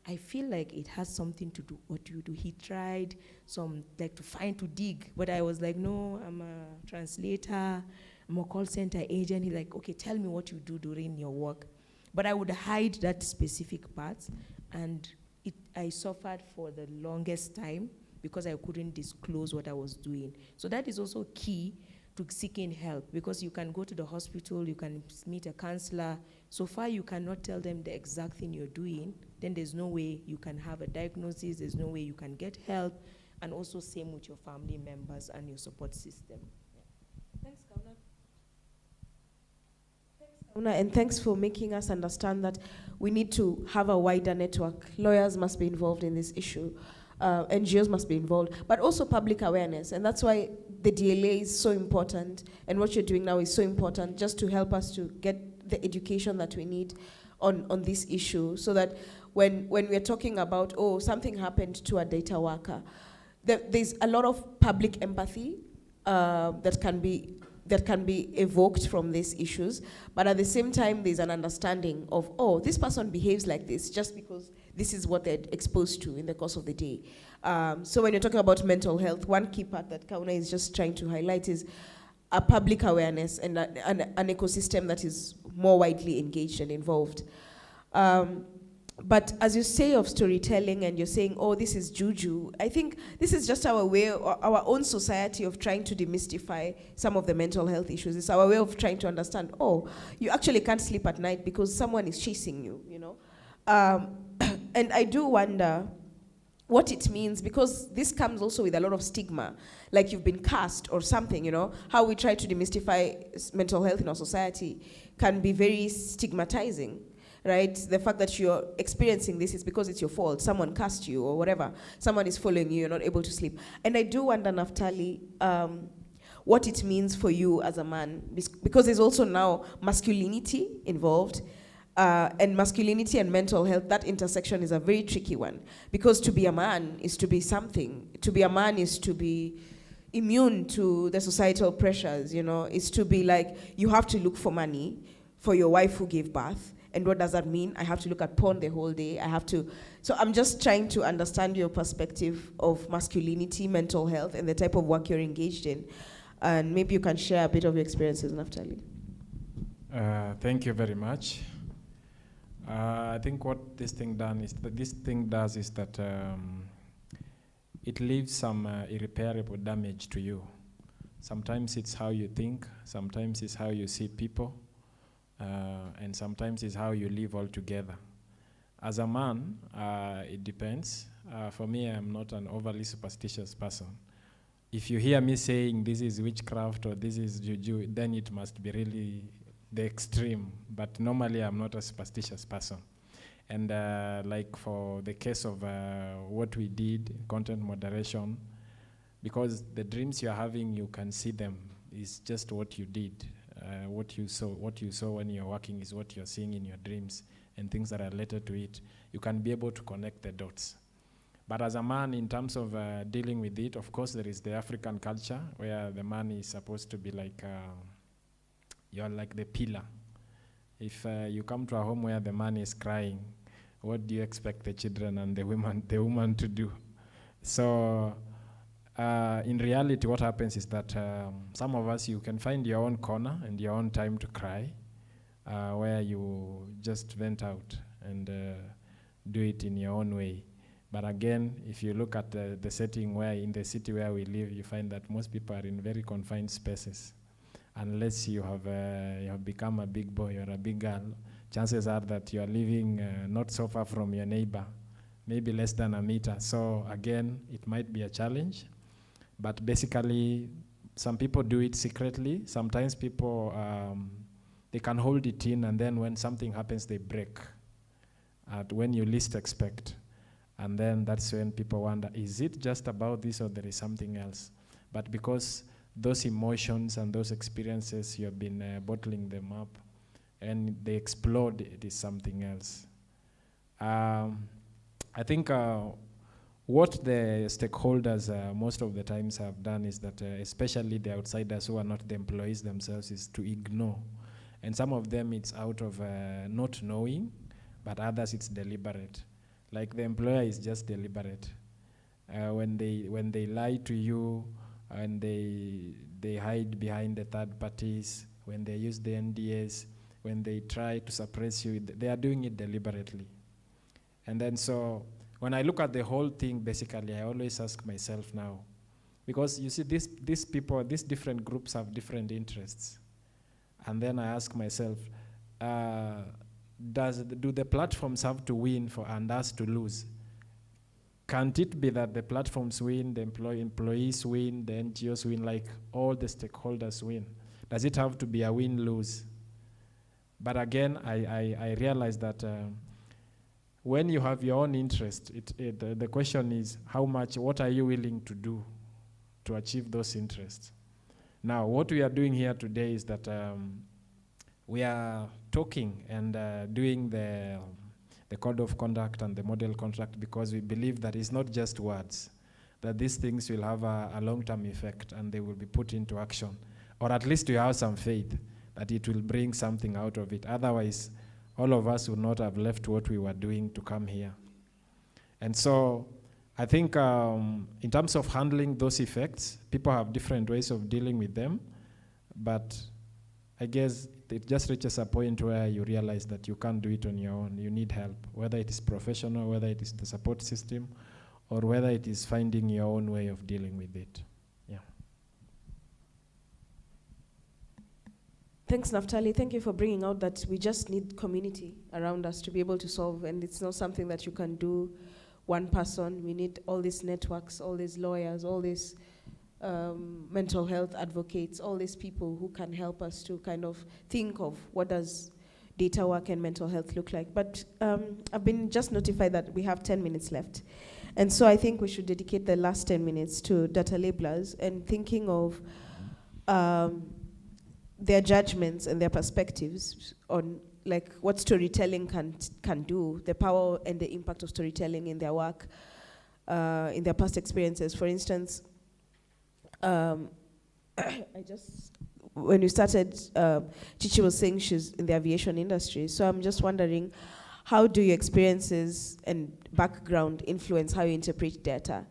I feel like it has something to do what you do. He tried to dig, but I was like, no, I'm a translator, I'm a call center agent. He's like, okay, tell me what you do during your work. But I would hide that specific part, and I suffered for the longest time because I couldn't disclose what I was doing. So that is also key to seeking help, because you can go to the hospital, you can meet a counselor. So far you cannot tell them the exact thing you're doing, then there's no way you can have a diagnosis, there's no way you can get help, and also same with your family members and your support system. Thanks, Kauna, and thanks for making us understand that we need to have a wider network. Lawyers must be involved in this issue. NGOs must be involved, but also public awareness. And that's why the DLA is so important, and what you're doing now is so important, just to help us to get the education that we need on this issue, so that when we're talking about, oh, something happened to a data worker, there's a lot of public empathy that can be evoked from these issues, but at the same time, there's an understanding of, oh, this person behaves like this just because this is what they're exposed to in the course of the day. So when you're talking about mental health, one key part that Kauna is just trying to highlight is a public awareness and an ecosystem that is more widely engaged and involved. But as you say of storytelling, and you're saying, oh, this is juju, I think this is just our way, our own society of trying to demystify some of the mental health issues. It's our way of trying to understand, oh, you actually can't sleep at night because someone is chasing you, you know? And I do wonder what it means, because this comes also with a lot of stigma, like you've been cast or something, you know? How we try to demystify mental health in our society can be very stigmatizing. Right? The fact that you're experiencing this is because it's your fault. Someone cast you or whatever. Someone is following you. You're not able to sleep. And I do wonder, Naftali, what it means for you as a man, because there's also now masculinity involved, and masculinity and mental health. That intersection is a very tricky one, because to be a man is to be something. To be a man is to be immune to the societal pressures. You know, is to be like, you have to look for money for your wife who gave birth. And what does that mean? I have to look at porn the whole day. So I'm just trying to understand your perspective of masculinity, mental health, and the type of work you're engaged in. And maybe you can share a bit of your experiences, Naftali. Thank you very much. I think what this thing does is that it leaves some irreparable damage to you. Sometimes it's how you think, sometimes it's how you see people, and sometimes it's how you live all together. As a man, it depends. For me, I'm not an overly superstitious person. If you hear me saying this is witchcraft or this is juju, then it must be really the extreme. But normally, I'm not a superstitious person. And like for the case of what we did, content moderation, because the dreams you're having, you can see them. It's just what you did. What you saw when you're working is what you're seeing in your dreams, and things that are related to it. You can be able to connect the dots. But as a man, in terms of dealing with it, of course, there is the African culture where the man is supposed to be like, you're like the pillar. If you come to a home where the man is crying, what do you expect the children and the woman to do? So in reality, what happens is that some of us, you can find your own corner and your own time to cry, where you just vent out and do it in your own way. But again, if you look at the setting where in the city where we live, you find that most people are in very confined spaces. Unless you have become a big boy or a big girl, chances are that you are living not so far from your neighbor, maybe less than a meter. So again, it might be a challenge. But basically, some people do it secretly. Sometimes people, they can hold it in, and then when something happens, they break at when you least expect. And then that's when people wonder, is it just about this or there is something else? But because those emotions and those experiences, you have been bottling them up, and they explode, it is something else. I think what the stakeholders most of the times have done is that, especially the outsiders who are not the employees themselves, is to ignore. And some of them, it's out of not knowing, but others, it's deliberate. Like the employer is just deliberate. When they lie to you and they hide behind the third parties, when they use the NDAs, when they try to suppress you, they are doing it deliberately. And then so when I look at the whole thing, basically, I always ask myself now, because you see, these people, these different groups have different interests. And then I ask myself, do the platforms have to win and us to lose? Can't it be that the platforms win, the employees win, the NGOs win, like all the stakeholders win? Does it have to be a win-lose? But again, I realize that when you have your own interest, the question is what are you willing to do to achieve those interests? Now, what we are doing here today is that we are talking and doing the code of conduct and the model contract because we believe that it's not just words, that these things will have a long-term effect and they will be put into action, or at least we have some faith that it will bring something out of it. Otherwise, all of us would not have left what we were doing to come here. And so I think in terms of handling those effects, people have different ways of dealing with them, but I guess it just reaches a point where you realize that you can't do it on your own. You need help, whether it is professional, whether it is the support system, or whether it is finding your own way of dealing with it. Yeah. Thanks, Naftali. Thank you for bringing out that we just need community around us to be able to solve, and it's not something that you can do one person. We need all these networks, all these lawyers, all these mental health advocates, all these people who can help us to kind of think of what does data work and mental health look like. But I've been just notified that we have 10 minutes left. And so I think we should dedicate the last 10 minutes to data labelers and thinking of their judgments and their perspectives on like what storytelling can do, the power and the impact of storytelling in their work, in their past experiences. For instance, when you started, Chichi was saying she's in the aviation industry. So I'm just wondering, how do your experiences and background influence how you interpret data?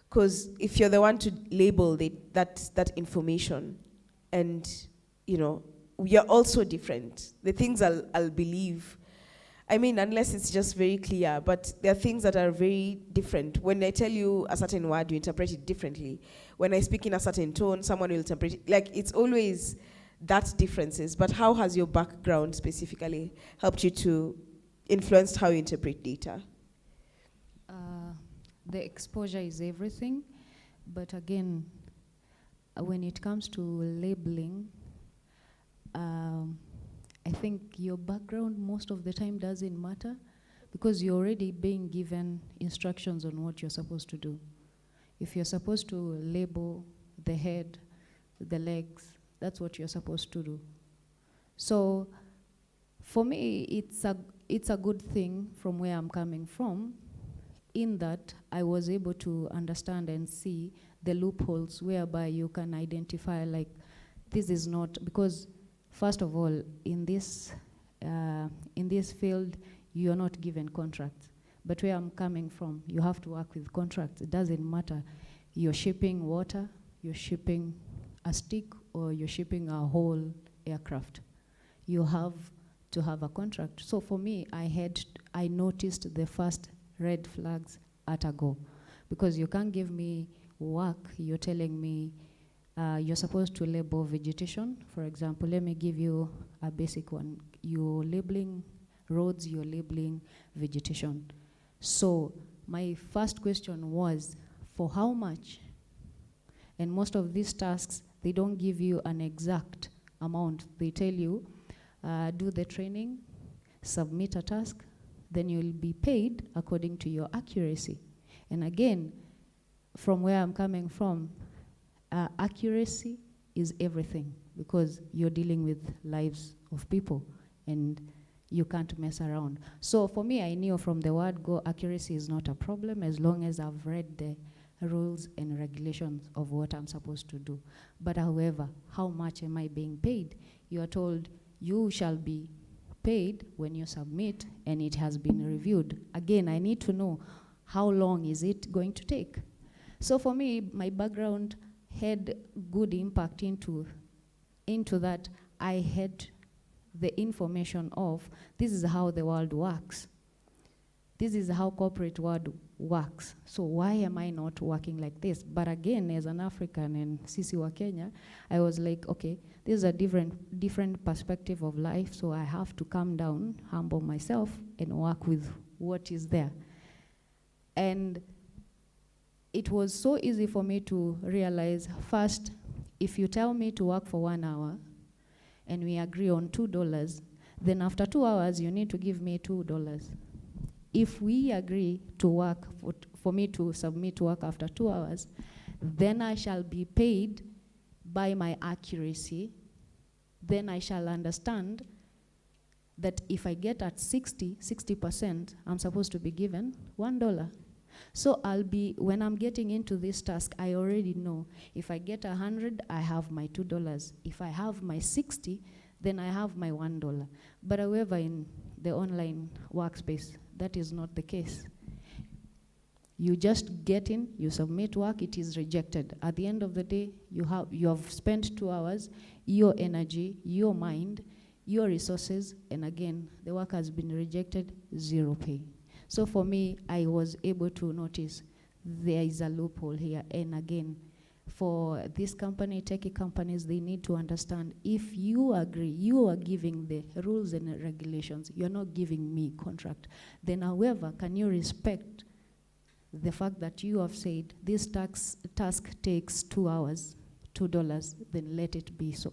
Because if you're the one to label that information, and we are also different. The things I'll believe, I mean, unless it's just very clear, but there are things that are very different. When I tell you a certain word, you interpret it differently. When I speak in a certain tone, someone will interpret it. Like, it's always that differences. But how has your background specifically helped you to influence how you interpret data? The exposure is everything. But again, when it comes to labeling, I think your background most of the time doesn't matter because you're already being given instructions on what you're supposed to do. If you're supposed to label the head, the legs, that's what you're supposed to do. So for me, it's a good thing from where I'm coming from, in that I was able to understand and see the loopholes whereby you can identify, like, this is not, because first of all, in this field, you're not given contracts. But where I'm coming from, you have to work with contracts. It doesn't matter. You're shipping water, you're shipping a stick, or you're shipping a whole aircraft. You have to have a contract. So for me, I noticed the first red flags at a go. Because you can't give me work, you're telling me, you're supposed to label vegetation. For example, let me give you a basic one. You're labeling roads, you're labeling vegetation. So my first question was, for how much? And most of these tasks, they don't give you an exact amount. They tell you, do the training, submit a task, then you'll be paid according to your accuracy. And again, from where I'm coming from, accuracy is everything because you're dealing with lives of people and you can't mess around. So for me, I knew from the word go, accuracy is not a problem as long as I've read the rules and regulations of what I'm supposed to do. But however, how much am I being paid? You are told you shall be paid when you submit and it has been reviewed. Again, I need to know how long is it going to take. So for me, my background had good impact into that. I had the information of this is how the world works. This is how corporate world works. So why am I not working like this? But again, as an African and Sisi wa Kenya, I was like, okay, this is a different perspective of life, so I have to calm down, humble myself, and work with what is there. And it was so easy for me to realize, first, if you tell me to work for 1 hour, and we agree on $2, then after 2 hours, you need to give me $2. If we agree to work, for me to submit work after 2 hours, then I shall be paid by my accuracy. Then I shall understand that if I get at 60%, I'm supposed to be given $1. So when I'm getting into this task, I already know if I get 100, I have my $2. If I have my 60, then I have my $1. But however, in the online workspace, that is not the case. You just get in, you submit work, it is rejected. At the end of the day, you have spent 2 hours, your energy, your mind, your resources, and again, the work has been rejected, 0 pay. So for me, I was able to notice there is a loophole here. And again, for this company, techie companies, they need to understand if you agree, you are giving the rules and regulations, you're not giving me contract. Then however, can you respect the fact that you have said this task takes 2 hours, $2, then let it be so.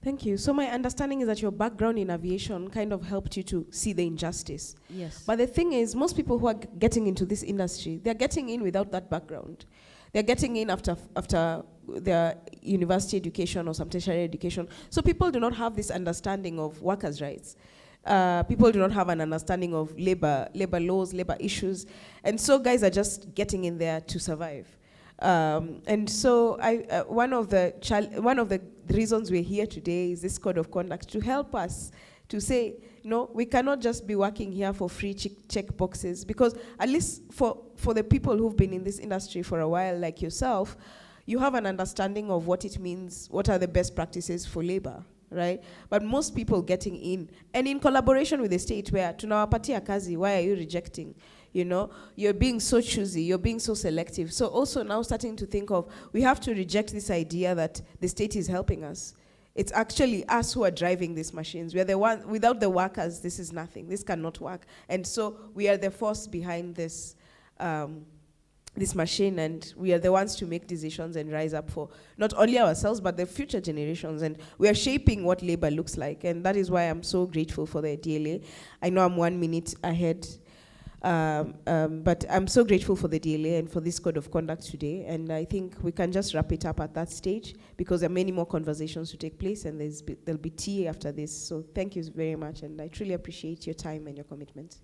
Thank you. So my understanding is that your background in aviation kind of helped you to see the injustice. Yes. But the thing is, most people who are getting into this industry, they're getting in without that background. They're getting in after their university education or some tertiary education. So people do not have this understanding of workers' rights. People do not have an understanding of labor laws, labor issues. And so guys are just getting in there to survive. And so one of the reasons we're here today is this code of conduct to help us to say, no, we cannot just be working here for free check boxes, because at least for the people who've been in this industry for a while, like yourself, you have an understanding of what it means, what are the best practices for labor, right? But most people getting in, and in collaboration with the state, where tunawapatia kazi, why are you rejecting? You know, you're being so choosy, you're being so selective. So also now starting to think of, we have to reject this idea that the state is helping us. It's actually us who are driving these machines. We are the one, without the workers, this is nothing. This cannot work. And so we are the force behind this, this machine, and we are the ones to make decisions and rise up for not only ourselves, but the future generations. And we are shaping what labor looks like. And that is why I'm so grateful for the DLA. I know I'm 1 minute ahead, but I'm so grateful for the DLA and for this code of conduct today. And I think we can just wrap it up at that stage, because there are many more conversations to take place, and there'll be tea after this. So thank you very much, and I truly appreciate your time and your commitment.